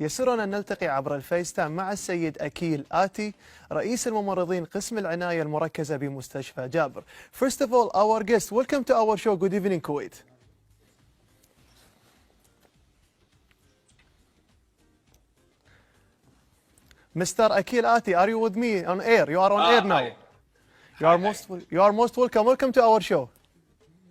يسرنا أن نلتقي عبر الفيس تايم مع السيد أكيل آتي رئيس الممرضين قسم العناية المركزة بمستشفى جابر. First of all, our guest, welcome to our show. Good evening, Kuwait. Mr. Akil Ati, are you with me on air? You are on air now. Hi. You are most welcome. Welcome to our show.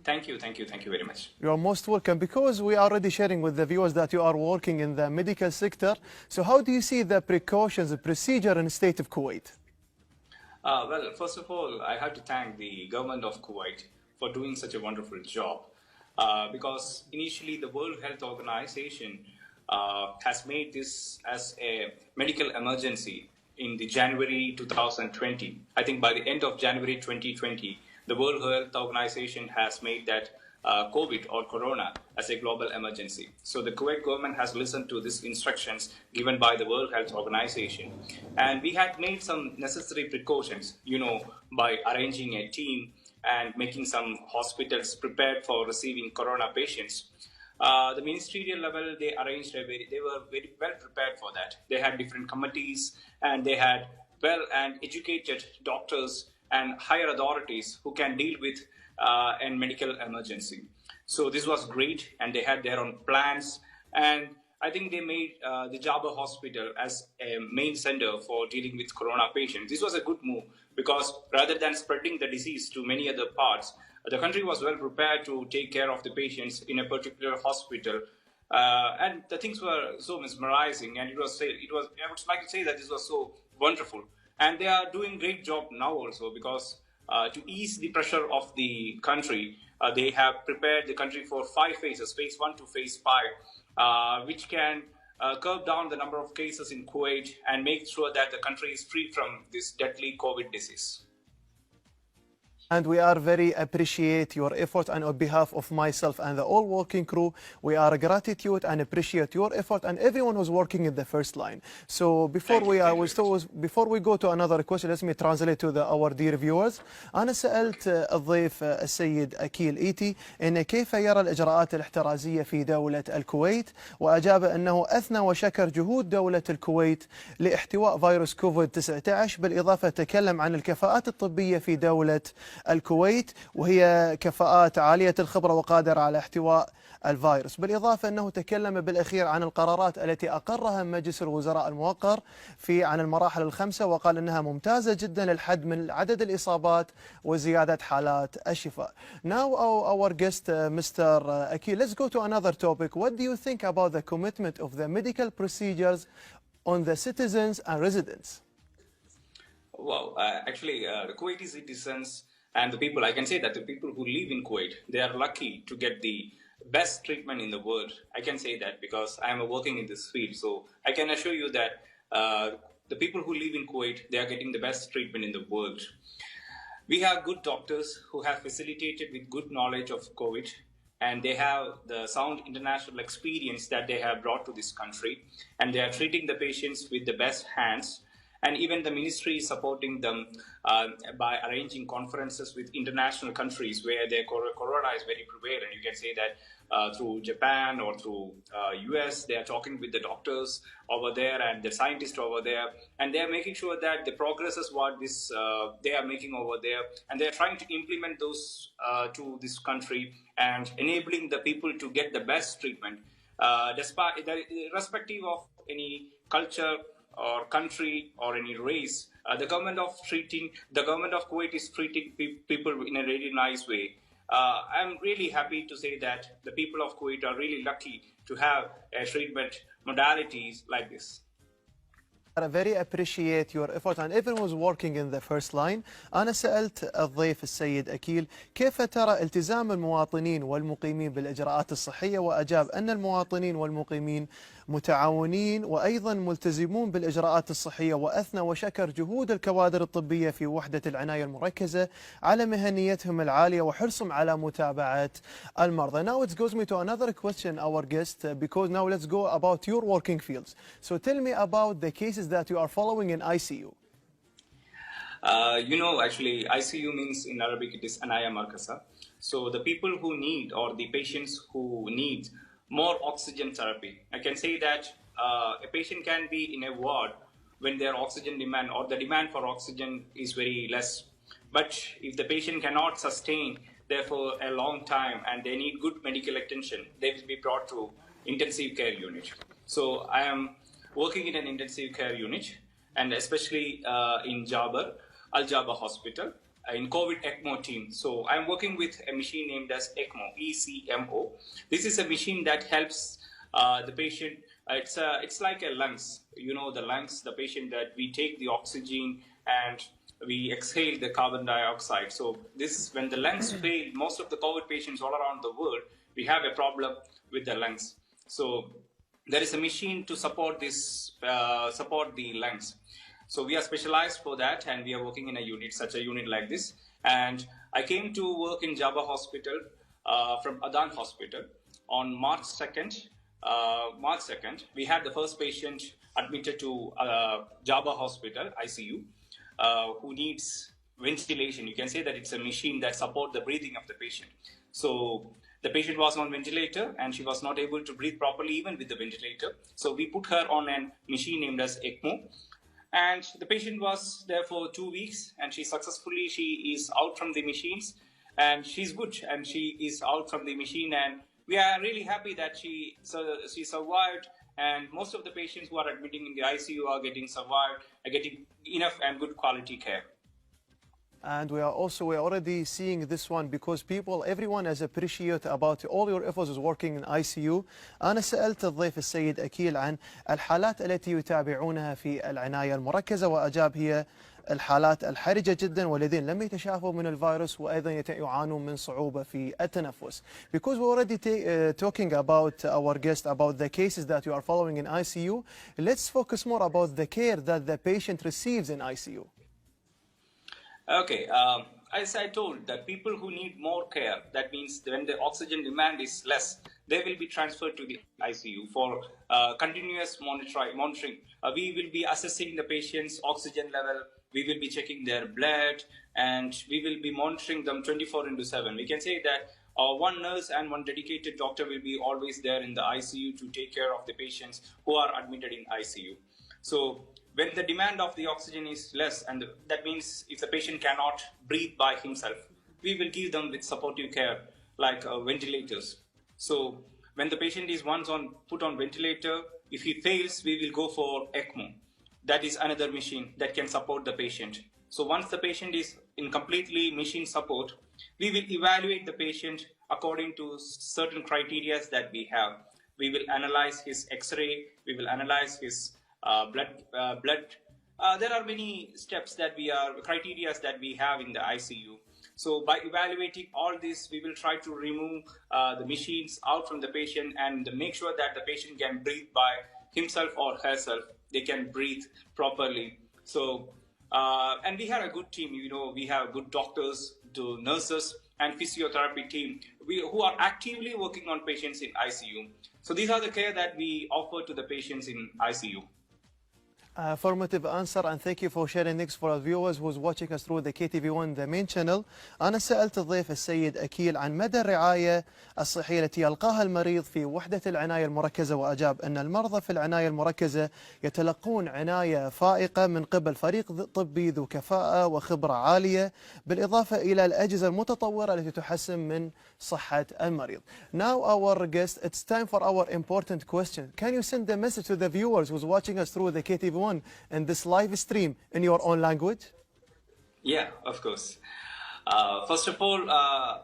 Thank you very much. You are most welcome, because we are already sharing with the viewers that you are working in the medical sector. So how do you see the precautions, the procedure in the state of Kuwait? Well, first of all, I have to thank the government of Kuwait for doing such a wonderful job, because initially the World Health Organization has made this as a medical emergency in the January 2020. I think by the end of January 2020, the World Health Organization has made that COVID or Corona as a global emergency. So the Kuwait government has listened to these instructions given by the World Health Organization. And we had made some necessary precautions, by arranging a team and making some hospitals prepared for receiving Corona patients. The ministerial level, they were very well prepared for that. They had different committees, and they had well and educated doctors and higher authorities who can deal with a medical emergency. So this was great, and they had their own plans. And I think they made the Jabba Hospital as a main center for dealing with Corona patients. This was a good move, because rather than spreading the disease to many other parts, the country was well prepared to take care of the patients in a particular hospital. And the things were so mesmerizing, and I would like to say that this was so wonderful. And they are doing great job now also, because to ease the pressure of the country, they have prepared the country for 5 phases, phase 1 to phase 5, which can curb down the number of cases in Kuwait and make sure that the country is free from this deadly COVID disease. And we are very appreciate your effort, and on behalf of myself and the all working crew, we are gratitude and appreciate your effort and everyone who's working in the first line. So before we go to another question, let me translate to our dear viewers. أنا سألت الضيف السيد أكيل إيتي إن كيف يرى الإجراءات الاحترازية في دولة الكويت، وأجاب أنه أثنى وشكر جهود دولة الكويت لاحتواء فيروس كوفيد 19، بالإضافة تكلم عن الكفاءات الطبية في دولة الكويت، وهي كفاءات عالية الخبرة وقادرة على احتواء الفيروس. بالإضافة أنه تكلم بالأخير عن القرارات التي أقرها مجلس الوزراء الموقر عن المراحل ال5، وقال أنها ممتازة جدا للحد من عدد الإصابات وزيادة حالات الشفاء. Now our guest, Mr. Akil, let's go to another topic. What do you think about the commitment of the medical procedures on the citizens and residents? Well, actually, the Kuwaiti citizens and the people, I can say that the people who live in Kuwait, they are lucky to get the best treatment in the world. I can say that because I am working in this field. So I can assure you that the people who live in Kuwait, they are getting the best treatment in the world. We have good doctors who have facilitated with good knowledge of COVID, and they have the sound international experience that they have brought to this country, and they are treating the patients with the best hands. And even the ministry is supporting them by arranging conferences with international countries where their corona is very prevalent. You can say that through Japan or through US, they are talking with the doctors over there and the scientists over there, and they are making sure that the progress is what they are making over there, and they are trying to implement those to this country and enabling the people to get the best treatment, irrespective of any culture or country or any race. The government of Kuwait is treating people in a really nice way. I'm really happy to say that the people of Kuwait are really lucky to have treatment modalities like this. I very appreciate your effort and everyone who's working in the first line. أنا سألت الضيف السيد أكيل كيف ترى التزام المواطنين والمقيمين بالإجراءات الصحية، وأجاب أن المواطنين والمقيمين متعاونين وأيضا ملتزمون بالإجراءات الصحية، وأثنى وشكر جهود الكوادر الطبية في وحدة العناية المركزة على مهنيتهم العالية وحرصهم على متابعة المرضى. Now it goes me to another question, our guest, because now let's go about your working fields. So tell me about the cases that you are following in ICU. Actually, ICU means in Arabic it is Anaya Markasa. So the people who need, or the patients who need more oxygen therapy, I can say that a patient can be in a ward when their oxygen demand or the demand for oxygen is very less. But if the patient cannot sustain there for a long time and they need good medical attention, they will be brought to intensive care unit. So I am working in an intensive care unit, and especially in Jabar, Al Jabar Hospital, in COVID ECMO team. So I'm working with a machine named as ECMO, ECMO. This is a machine that helps the patient. It's like a lungs. You know the lungs, the patient that we take the oxygen and we exhale the carbon dioxide. So this, when the lungs fail, most of the COVID patients all around the world, we have a problem with the lungs. So there is a machine to support this, support the lungs. So we are specialized for that, and we are working in a unit, such a unit like this. And I came to work in Java Hospital from Adan Hospital on March 2nd. March 2nd, we had the first patient admitted to Java Hospital ICU who needs ventilation. You can say that it's a machine that supports the breathing of the patient. So the patient was on ventilator and she was not able to breathe properly even with the ventilator. So we put her on a machine named as ECMO. And the patient was there for 2 weeks, and she is out from the machines, and she's good, and she is out from the machine, and we are really happy that she survived. And most of the patients who are admitting in the ICU are getting survived, are getting enough and good quality care. And we're already seeing this one because everyone is appreciate about all your efforts is working in ICU. أنا سألت الضيف السيد أكيل عن الحالات التي يتابعونها في العناية المركزة، وأجاب هي الحالات الحرجة جدا والذين لم يتشافوا من الفيروس وأيضا يعانون من صعوبة في التنفس. Because we're already talking about our guest about the cases that you are following in ICU, let's focus more about the care that the patient receives in ICU. Okay, as I told, that people who need more care, that means when the oxygen demand is less, they will be transferred to the ICU for continuous monitoring. We will be assessing the patient's oxygen level, we will be checking their blood, and we will be monitoring them 24/7. We can say that one nurse and one dedicated doctor will be always there in the ICU to take care of the patients who are admitted in ICU. So when the demand of the oxygen is less, and that means if the patient cannot breathe by himself, we will give them with supportive care like ventilators. So when the patient is once put on ventilator, if he fails, we will go for ECMO. That is another machine that can support the patient. So once the patient is in completely machine support, we will evaluate the patient according to certain criteria that we have. We will analyze his X-ray, we will analyze his blood. There are many steps criteria that we have in the ICU. So by evaluating all this, we will try to remove the machines out from the patient and make sure that the patient can breathe by himself or herself. They can breathe properly. So, and we have a good team. We have good doctors, nurses, and physiotherapy team who are actively working on patients in ICU. So these are the care that we offer to the patients in ICU. Affirmative answer, and thank you for sharing next for our viewers who's watching us through the KTV1 the main channel. أنا سألت الضيف السيد أكيل عن مدى الرعاية الصحية التي يلقاها المريض في وحدة العناية المركزة، وأجاب أن المرضى في العناية المركزة يتلقون عناية فائقة من قبل فريق طبي ذو كفاءة وخبرة عالية، بالإضافة إلى الأجهزة المتطورة التي تحسن من صحة المريض. Now our guest, it's time for our important question. Can you send a message to the viewers who's watching us through the KTV1 and this live stream in your own language? Yeah, of course. First of all,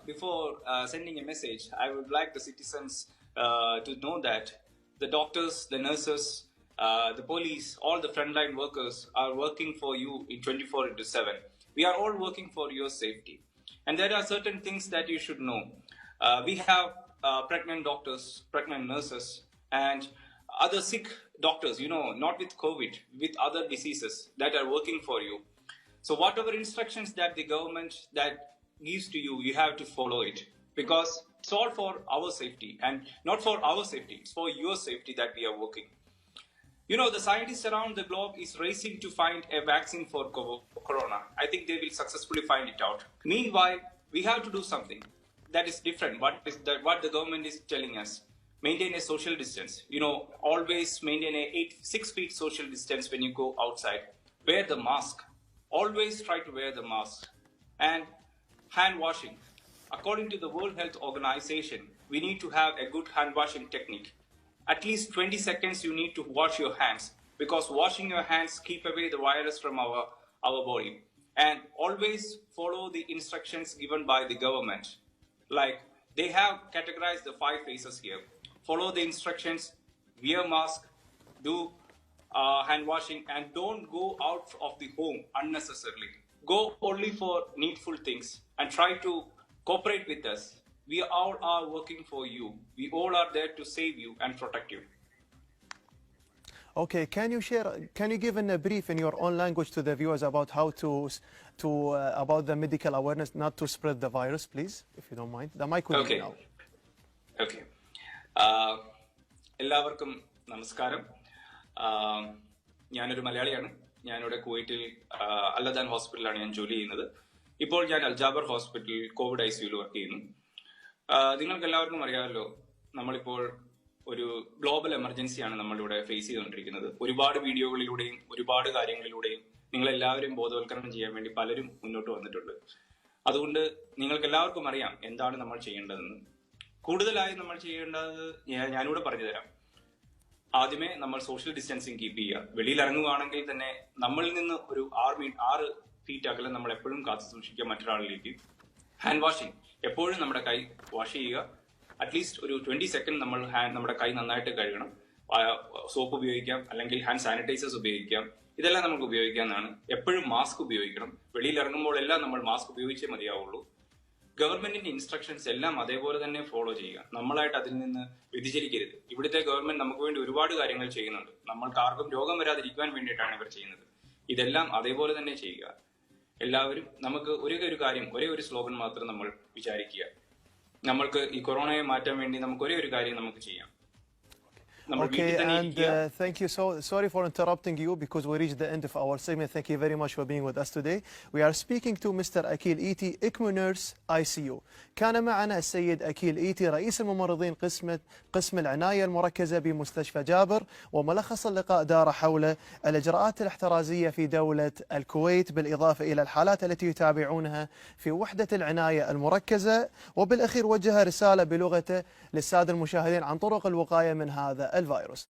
before sending a message, I would like the citizens to know that the doctors, the nurses, the police, all the frontline workers are working for you in 24/7. We are all working for your safety. And there are certain things that you should know. We have pregnant doctors, pregnant nurses, and other sick doctors, not with COVID, with other diseases that are working for you. So whatever instructions that the government that gives to you, you have to follow it, because it's all for our safety, and not for our safety, it's for your safety that we are working. The scientists around the globe is racing to find a vaccine for corona. I think they will successfully find it out. Meanwhile, we have to do something that is different. What the government is telling us. maintain a social distance. Always maintain a 6 feet social distance when you go outside. Wear the mask. Always try to wear the mask. And hand washing. According to the World Health Organization, we need to have a good hand washing technique. At least 20 seconds you need to wash your hands, because washing your hands keep away the virus from our body. And always follow the instructions given by the government. Like, they have categorized the 5 phases here. Follow the instructions, wear mask, do hand washing, and don't go out of the home unnecessarily. Go only for needful things and try to cooperate with us. We all are working for you. We all are there to save you and protect you. Okay, can you give a brief in your own language to the viewers about how about the medical awareness, not to spread the virus, please, if you don't mind? The mic will be now. Okay. എല്ലാവർക്കും നമസ്കാരം. ഞാനൊരു മലയാളിയാണ്. ഞാനിവിടെ കുവൈറ്റിൽ അൽഅദാൻ ഹോസ്പിറ്റലിലാണ് ഞാൻ ജോലി ചെയ്യുന്നത്. ഇപ്പോൾ ഞാൻ അൽജാബർ ഹോസ്പിറ്റലിൽ കോവിഡ് ICUയിൽ വർക്ക് ചെയ്യുന്നു. നിങ്ങൾക്ക് എല്ലാവർക്കും അറിയാമല്ലോ, നമ്മളിപ്പോൾ ഒരു ഗ്ലോബൽ എമർജൻസിയാണ് നമ്മളിവിടെ ഫേസ് ചെയ്തുകൊണ്ടിരിക്കുന്നത്. ഒരുപാട് വീഡിയോകളിലൂടെയും ഒരുപാട് കാര്യങ്ങളിലൂടെയും നിങ്ങളെല്ലാവരും ബോധവൽക്കരണം ചെയ്യാൻ വേണ്ടി പലരും മുന്നോട്ട് വന്നിട്ടുണ്ട്. അതുകൊണ്ട് നിങ്ങൾക്ക് എല്ലാവർക്കും അറിയാം എന്താണ് നമ്മൾ ചെയ്യേണ്ടതെന്ന്. കൂടുതലായി നമ്മൾ ചെയ്യേണ്ടത് ഞാനിവിടെ പറഞ്ഞു തരാം. ആദ്യമേ നമ്മൾ സോഷ്യൽ ഡിസ്റ്റൻസിങ് കീപ്പ് ചെയ്യുക. വെളിയിൽ ഇറങ്ങുകയാണെങ്കിൽ തന്നെ നമ്മളിൽ നിന്ന് ഒരു 6 ഫീറ്റ് അകലം നമ്മൾ എപ്പോഴും കാത്തു സൂക്ഷിക്കുക മറ്റൊരാളിലേക്ക്. ഹാൻഡ് വാഷിംഗ്, എപ്പോഴും നമ്മുടെ കൈ വാഷ് ചെയ്യുക. അറ്റ്ലീസ്റ്റ് ഒരു 20 സെക്കൻഡ് നമ്മൾ നമ്മുടെ കൈ നന്നായിട്ട് കഴുകണം. സോപ്പ് ഉപയോഗിക്കാം, അല്ലെങ്കിൽ ഹാൻഡ് സാനിറ്റൈസേഴ്സ് ഉപയോഗിക്കാം. ഇതെല്ലാം നമുക്ക് ഉപയോഗിക്കാവുന്നതാണ്. എപ്പോഴും മാസ്ക് ഉപയോഗിക്കണം. വെളിയിൽ ഇറങ്ങുമ്പോൾ എല്ലാം നമ്മൾ മാസ്ക് ഉപയോഗിച്ചേ മതിയാവുള്ളൂ. ഗവൺമെന്റിന്റെ ഇൻസ്ട്രക്ഷൻസ് എല്ലാം അതേപോലെ തന്നെ ഫോളോ ചെയ്യുക. നമ്മളായിട്ട് അതിൽ നിന്ന് വ്യതിചലിക്കരുത്. ഇവിടുത്തെ ഗവൺമെന്റ് നമുക്ക് വേണ്ടി ഒരുപാട് കാര്യങ്ങൾ ചെയ്യുന്നുണ്ട്. നമ്മൾക്ക് ആർക്കും രോഗം വരാതിരിക്കുവാൻ വേണ്ടിയിട്ടാണ് ഇവർ ചെയ്യുന്നത്. ഇതെല്ലാം അതേപോലെ തന്നെ ചെയ്യുക. എല്ലാവരും നമുക്ക് ഒരേ ഒരു സ്ലോഗൻ മാത്രം നമ്മൾ വിചാരിക്കുക. നമ്മൾക്ക് ഈ കൊറോണയെ മാറ്റാൻ വേണ്ടി നമുക്ക് ഒരേ ഒരു കാര്യം നമുക്ക് ചെയ്യാം. Okay, and thank you. Sorry for interrupting you, because we reached the end of our segment. Thank you very much for being with us today. We are speaking to Mr. أكيل إيتي, ECMO nurse ICU. كان معنا السيد أكيل إيتي رئيس الممرضين قسم العناية المركزة بمستشفى جابر، وملخص اللقاء دار حول الإجراءات الاحترازية في دولة الكويت، بالإضافة إلى الحالات التي يتابعونها في وحدة العناية المركزة. وبالأخير وجه رسالة بلغته للسادة المشاهدين عن طرق الوقاية من هذا الفيروس.